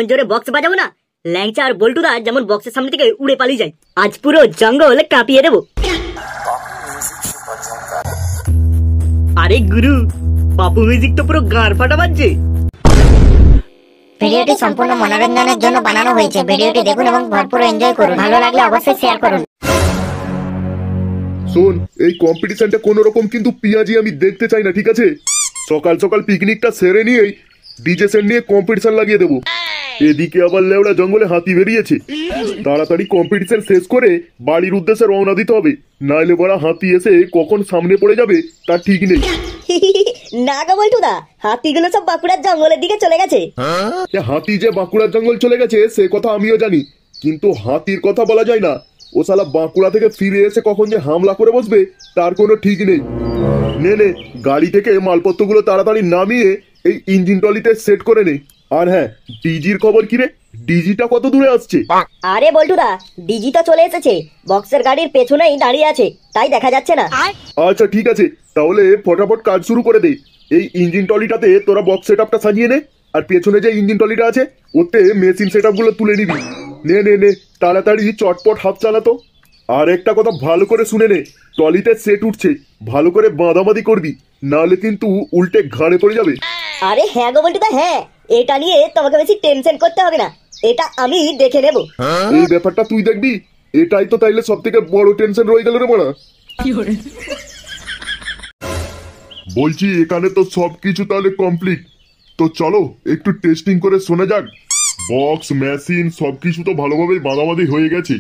এমন জোরে বক্স বাজাবো না, ল্যাংচা আর বল্টুদা যেমন বক্সের সামনে থেকে উড়ে পালিয়ে যায়। আজ পুরো জঙ্গল কাঁপিয়ে দেবো। আরে গুরু, পাপু মিউজিক তো পুরো গাঁড় ফাটা বাজছে। ভিডিওটি সম্পূর্ণ মনোরঞ্জনের জন্য বানানো হয়েছে। ভিডিওটি দেখুন এবং ভরপুর এনজয় করুন। ভালো লাগলে অবশ্যই শেয়ার করুন। শোন, এই কম্পিটিশনটা কোনো রকম কিন্তু পিয়াজি আমি দেখতে চাই না, ঠিক আছে? সকাল সকাল পিকনিকটা সেরে নিয়েই ডিজে সেট নিয়ে কম্পিটিশন লাগিয়ে দেবো। এদিকে আবার লেওড়া জঙ্গলে হাতি বেরিয়েছে। তাড়াতাড়ি কম্পিটিশন শেষ করে বাড়ির উদ্দেশ্যে রওনা দিতে হবে, নাইলে বড় হাতি এসে কখন সামনে পড়ে যাবে তার ঠিক নেই। না গো বল্টুদা, হাতিগুলো সব বাঁকুড়ার জঙ্গলের দিকে চলে গেছে। হাতি যে বাঁকুড়ার জঙ্গল চলে গেছে সে কথা আমিও জানি, কিন্তু হাতির কথা বলা যায় না। ও শালা বাঁকুড়া থেকে ফিরে এসে কখন যে হামলা করে বসবে তার কোনো ঠিক নেই। নে নে, গাড়ি থেকে মালপত্রগুলো তাড়াতাড়ি নামিয়ে এই ইঞ্জিন ট্রলিতে সেট করে নে। আর হ্যাঁ, ডিজির খবর কি রে? ডিজিটা কত দূরে আসছে? আরে বল্টুদা, ডিজি তো চলে এসেছে, বক্সের গাড়ির পেছনেই দাঁড়িয়ে আছে, তাই দেখা যাচ্ছে না। আচ্ছা ঠিক আছে, তাহলে ফটাফট কাজ শুরু করে দে। এই ইঞ্জিন ট্রলিটাতে তোরা বক্স সেটআপটা সাজিয়ে নে, আর পেছনে যে ইঞ্জিন ট্রলিটা আছে ওতে মেশিন সেটআপগুলো তুলে নিবি। নে নে নে, তাড়াতাড়ি চটপট হাত চালাতো। আর একটা কথা ভালো করে শুনে নে, ট্রলিতে সেট উঠছে, ভালো করে বাঁধাবাঁধি করবি, নাহলে কিন্তু উল্টে ঘাড়ে পড়ে যাবে। আরে হ্যাঁ গো বল্টুদা, হ্যাঁ, এটা নিয়ে তোমাকে বেশি টেনশন করতে হবে না, এটা আমি দেখে নেব। এই ব্যাপারটা তুই দেখবি? এটাই তো তাইলে সব থেকে বড় টেনশন রয়ে গেল রে বড়া। বলছি এখানে তো সবকিছু তাহলে কমপ্লিট, তো চলো একটু টেস্টিং করে শোনা যাক। বক্স মেশিন সবকিছু তো ভালোভাবে বাঁধাবাঁধি হয়ে গেছে,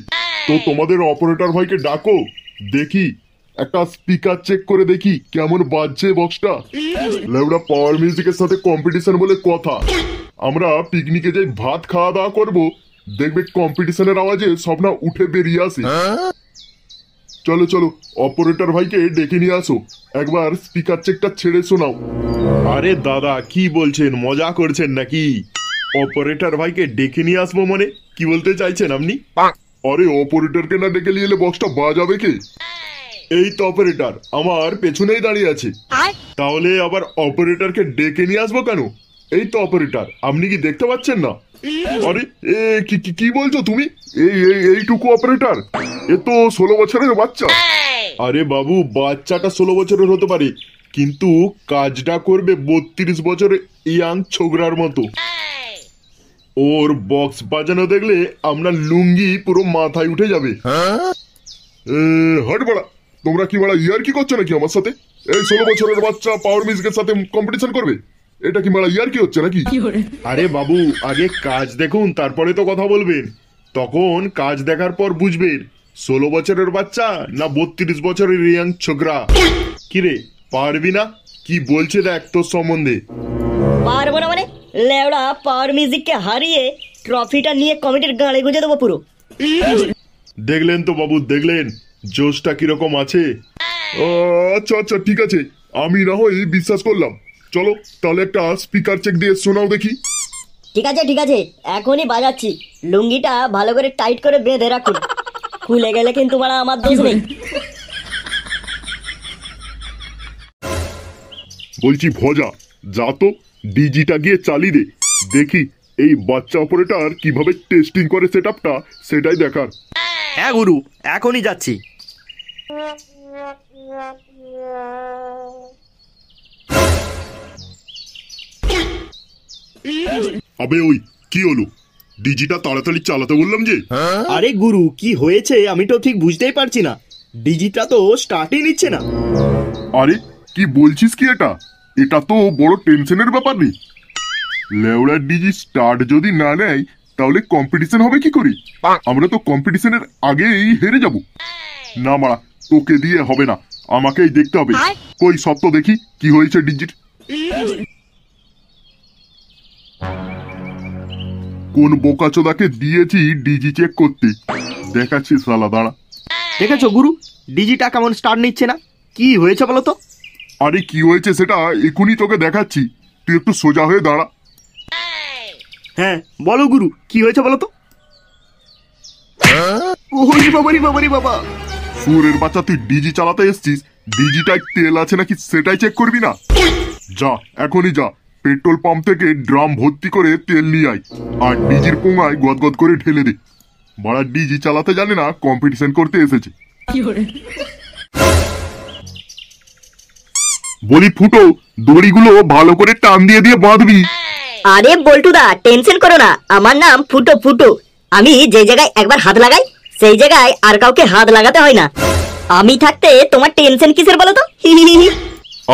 তো তোমাদের অপারেটর ভাইকে ডাকো, দেখি একটা স্পিকার চেক করে দেখি কেমন বাজছে বক্সটা। লেউড়া পাওয়ার মিউজিকের সাথে কম্পিটিশন বলে কথা, আমরা পিকনিকে যাই ভাত খাওয়া দাওয়া করবো, দেখবে কম্পিটিশনের আওয়াজে সব না উঠে বেরিয়ে আসে। চলো চলো, অপারেটর ভাইকে ডেকে নিয়ে আসো, একবার স্পিকার চেকটা ছেড়ে শোনাও। আরে দাদা, কি বলছেন? মজা করছেন নাকি? অপারেটর ভাইকে ডেকে নিয়ে আসবো মানে কি বলতে চাইছেন আপনি? আরে অপারেটরকে না ডেকে নিয়ে এলে বক্সটা বাজাবে কে? এই তো অপারেটর আমার পেছনেই দাঁড়িয়ে আছে। তাহলে আবার অপারেটরকে ডেকে নিয়ে আসবো কেন? এই তো অপারেটর, আপনি কি দেখতে পাচ্ছেন না? আরে এ কি বলছো তুমি? এইটুকু অপারেটর? এ তো 16 বছরের বাচ্চা। আরে বাবু, বাচ্চাটা 16 বছরের হতে পারে, কিন্তু কাজটা করবে 32 বছরের ইয়াং ছোকরার মতো। ওর বক্স বাজানো দেখলে আমরা লুঙ্গি পুরো মাথায় উঠে যাবে। হট বড়া, তোমরা কি বড়া ইয়ার কি করছো নাকি আমার সাথে? এই 16 বছরের বাচ্চা পাওয়ার মিউজিকের সাথে কম্পিটিশন করবে? এটা কি বড়া ইয়ার কি হচ্ছে নাকি? আরে বাবু, আগে কাজ দেখুন, তারপরে তো কথা বলবেন। তখন কাজ দেখার পর বুঝবেন 16 বছরের বাচ্চা না 32 বছরের ইয়াং ছোকরা। কিরে, পারবি না? কি বলছে দেখ তোর সম্বন্ধে। পারবো না মানে? লেওড়া পাওয়ার মিউজিককে হারিয়ে ট্রফিটা নিয়ে কমিটির গাড়ি গুঁজে দেবো পুরো। দেখলেন তো বাবু, দেখলেন জোশটা কিরকম আছে? আচ্ছা আচ্ছা ঠিক আছে, আমি না হয় বিশ্বাস করলাম। চলো তাহলে একটা স্পিকার চেক দিয়ে শোনাও দেখি। ঠিক আছে ঠিক আছে, এখনই বাজাচ্ছি। লুঙ্গিটা ভালো করে টাইট করে বেঁধে রাখুন, খুলে গেলে কিন্তু মারা আমার দোষ নেই। বলছি ভজা, যা তো ডিজিটা গিয়ে চালিয়ে দে, দেখি এই বাচ্চা অপারেটর কিভাবে টেস্টিং করে সেটআপটা, সেটাই দেখার। হ্যাঁ গুরু, এখনই যাচ্ছি। আবে ওই কি হলো? ডিজিটা তাড়াতাড়ি চালাতে বললাম যে। আরে গুরু, কি হয়েছে আমি তো ঠিক বুঝতেই পারছি না, ডিজিটা তো স্টার্টই নিচ্ছে না। আরে কি বলছিস কি? এটা তো বড় টেনশনের ব্যাপার নেই। লেওড়ার ডিজি স্টার্ট যদি না নেয় তাহলে কম্পিটিশন হবে কি করে? আমরা তো কম্পিটিশনের আগেই হেরে যাব। না মারা, তোকে দিয়ে হবে না, আমাকেই দেখতে হবে। কই সত্য দেখি কি হয়েছে ডিজিট। কোন বোকাচোদাকে দিয়েছি ডিজি চেক করতে, দেখাচ্ছি সালা, দাঁড়া। দেখেছো গুরু, ডিজিটা কেমন স্টার্ট নিচ্ছে না? কি হয়েছে বলো তো? আরে কি হয়েছে সেটা এখনই তোকে দেখাচ্ছি, তুই একটু সোজা হয়ে দাঁড়া। হ্যাঁ বলো গুরু, কি হয়েছে বলো তো? ওরে বাবারি বাবারি বাবা, সুরের বাচ্চা, তুই ডিজি চালাতে এসছিস, ডিজিটায় তেল আছে নাকি সেটাই চেক করবি না? যা এখনই যা, পেট্রোল পাম্প থেকে ড্রাম ভর্তি করে তেল নিয়ে আয়, আর ডিজির পোঙায় গদগদ করে ঢেলে দে। বড়া ডিজি চালাতে জানে না, কম্পিটিশন করতে এসেছে। বলি ফুটো, দড়িগুলো ভালো করে টান দিয়ে দিয়ে বাঁধবি। আরে বল্টুদা, টেনশন করো না, আমার নাম ফুটো ফুটো। আমি যে জায়গায় একবার হাত লাগাই সেই জায়গায় আর কাউকে হাত লাগাতে হয় না। আমি থাকতে তোমার টেনশন কিসের বলো তো?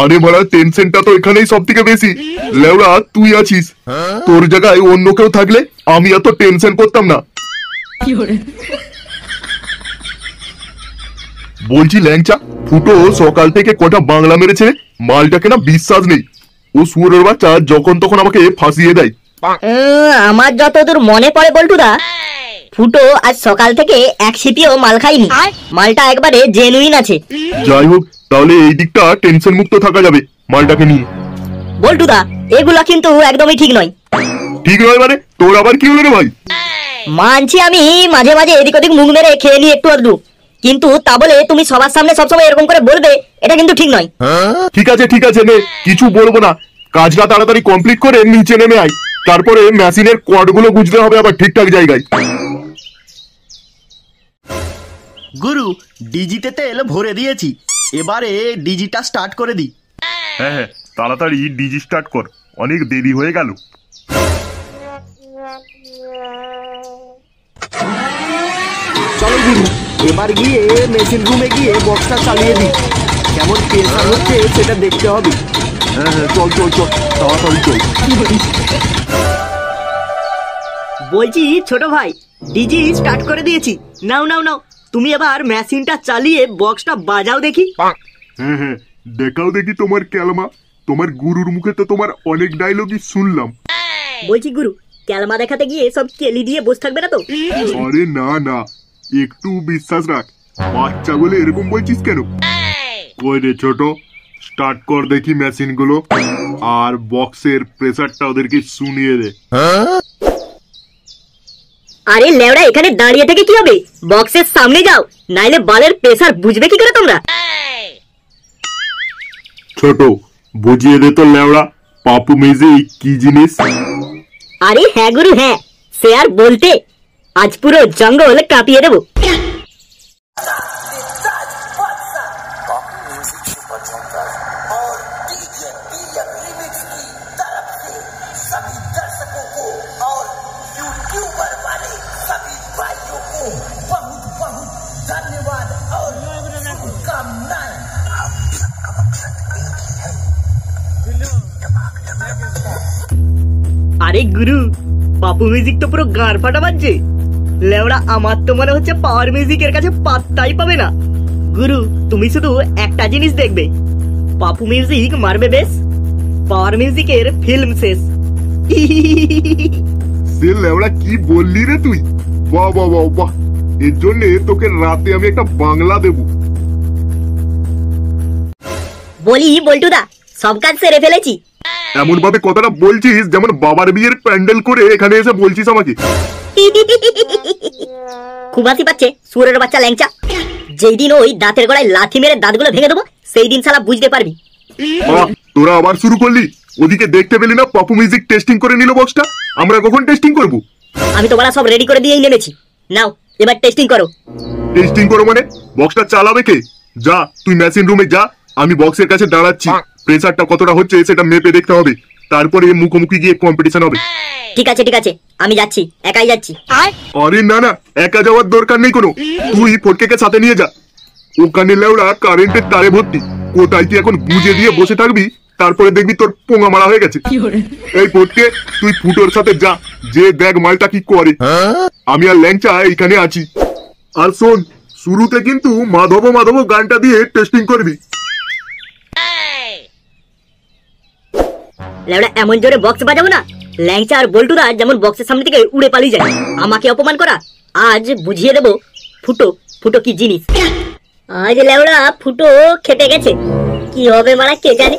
আরে বড়া, টেনশনটা তো এখানেই সব থেকে বেশি। লেওড়া তুই আছিস, তোর জায়গায় অন্য কেউ থাকলে আমি এত টেনশন করতাম না। বলছি ল্যাংচা, ফুটো সকাল থেকে কটা বাংলা মেরেছে, মালটাকে না বিশ্বাস নেই। ও শুয়োরের বাচ্চা যখন তখন আমাকে ফাঁসিয়ে দেয়। আমার যতদূর মনে পড়ে বল্টুদা, ফুটো আজ সকাল থেকে এক সিপিও মাল খাইনি। মালটা একবারে জেনুইন আছে। যাই হোক, তাহলে এই দিকটা টেনশন মুক্ত থাকা যাবে মালটাকে নিয়ে। বল্টুদা, এগুলা কিন্তু একদমই ঠিক নয়। ঠিক নয় মানে? তোর আবার কি হলো রে ভাই? মানছি আমি মাঝে মাঝে এদিক ওদিক মুখ মেরে খেয়ে নিই একটু আধটু, কিন্তু তা বলে তুমি সবার সামনে সবসময় এরকম করে বলবে, এটা কিন্তু ঠিক নয়। ঠিক আছে ঠিক আছে, নে, কিছু বলবো না। কাজটা তাড়াতাড়ি কমপ্লিট করে নিচে নেমে আয়, তারপরে মেশিনের কর্ডগুলো বুঝতে হবে আবার ঠিকঠাক জায়গায়। গুরু, ডিজিতে তেল ভরে দিয়েছি, এবারে ডিজিটা স্টার্ট করে দিই। হ্যাঁ হ্যাঁ, তাড়াতাড়ি ডিজি স্টার্ট কর, অনেক দেরি হয়ে গেল। চলো গুরু, এবার গিয়ে মেশিন রুমে গিয়ে বক্সটা চালিয়ে দিই। কেমন প্রেসার হচ্ছে সেটা দেখতে হবে। হ্যাঁ হ্যাঁ, চল চল চল, তাড়াতাড়ি চল। বলছি ছোট ভাই, ডিজি স্টার্ট করে দিয়েছি, নাও নাও নাও, তুমি এবার মেশিনটা চালিয়ে বক্সটা বাজাও দেখি। হ্যাঁ হ্যাঁ, দেখাও দেখি তোমার ক্যালমা। তোমার গুরুর মুখে তো তোমার অনেক ডায়লগই শুনলাম। বলছি গুরু, ক্যালমা দেখাতে গিয়ে সব কেলি দিয়ে বসে থাকবে না তো? আরে না না, একটু বিশ্বাস রাখ। বাচ্চা বলে এরকম বলছিস কেন? কই রে ছোট, স্টার্ট কর দেখি মেশিন গুলো, আর বক্সের প্রেসারটা ওদেরকে শুনিয়ে দে। আরে লেওড়া, এখানে দাঁড়িয়ে থেকে কি হবে? বক্সের সামনে যাও, নাইলে বালের প্রেসার বুঝবে কি করে তোমরা? ছোট, বুঝিয়ে দে তো লেওড়া, পাপু মিউজিক কি জিনিস। আরে হ্যাঁ গুরু হ্যাঁ, সে আর বলতে, আজ পুরো জঙ্গল কাঁপিয়ে দেবো। আরে গুরু, পাপু মিউজিক তো পুরো গাঁড় ফাটা বাজছে। লেওড়া, আমার তো মনে হচ্ছে পাওয়ার মিউজিকের কাছে পাত্তাই পাবে না। গুরু, তুমি শুধু একটা জিনিস দেখবে, পাপু মিউজিক মারবে বেশ, পাওয়ার মিউজিকের ফিল্ম শেষ। সে লেওড়া কি বললি রে তুই? বাহ বাহ বাহ বাহ, এর জন্য তোকে রাতে আমি একটা বাংলা দেবো। বলি বল্টুদা, সব কাজ সেরে ফেলেছি। এমন ভাবে কথাটা বলছিস যেমন বাবার বিয়ের প্যান্ডেল করে এখানে এসে বলছিস আমাকে। খুব হাসি পাচ্ছে সুরের বাচ্চা ল্যাংচা। যেই দিন ওই দাঁতের গলায় লাথি মেরে দাঁতগুলো ভেঙে দেবো, সেই দিন শালা বুঝতে পারবি। তোরা আবার শুরু করলি? ওদিকে দেখতে পেলি না পাপু মিউজিক টেস্টিং করে নিল বক্সটা? আমরা কখন টেস্টিং করব? আমি তো বলা সব রেডি করে দিয়েই নেমেছি, নাও এবার টেস্টিং করো। টেস্টিং করো মানে? বক্সটা চালাবে কে? যা তুই মেশিন রুমে যা, আমি বক্সের কাছে দাঁড়াচ্ছি। প্রেসারটা কতটা হচ্ছে সেটা মেপে দেখতে হবে, তারপরে মুখোমুখি গিয়ে কম্পিটিশন হবে। ঠিক আছে ঠিক আছে, আমি যাচ্ছি, একাই যাচ্ছি। আরে না না, একা যাওয়ার দরকার নেই কোনো, তুই ফটকেকে সাথে নিয়ে যা। ওখানে লেওড়া কারেন্টের তারে ভর্তি, কোথায় তুই এখন গুজে দিয়ে বসে থাকবি, তারপরে দেখবি তোর পোঙা মারা হয়ে গেছে। এই ফটকে, তুই ফুটোর সাথে যা, যে দেখ মালটা কি করে। আমি আর ল্যাংচা এইখানে আছি। আর শোন, শুরুতে কিন্তু মাধব মাধব গানটা দিয়ে টেস্টিং করবি। লেওড়া, এমন জোরে বক্স বাজাবো না, ল্যাংচা আর বল্টুদা যেমন বক্সের সামনে থেকে উড়ে পালিয়ে যায়। আমাকে অপমান করা, আজ বুঝিয়ে দেবো ফুটো ফুটো কি জিনিস। আজ লেওড়া ফুটো খেপে গেছে, কি হবে মারা কে জানে।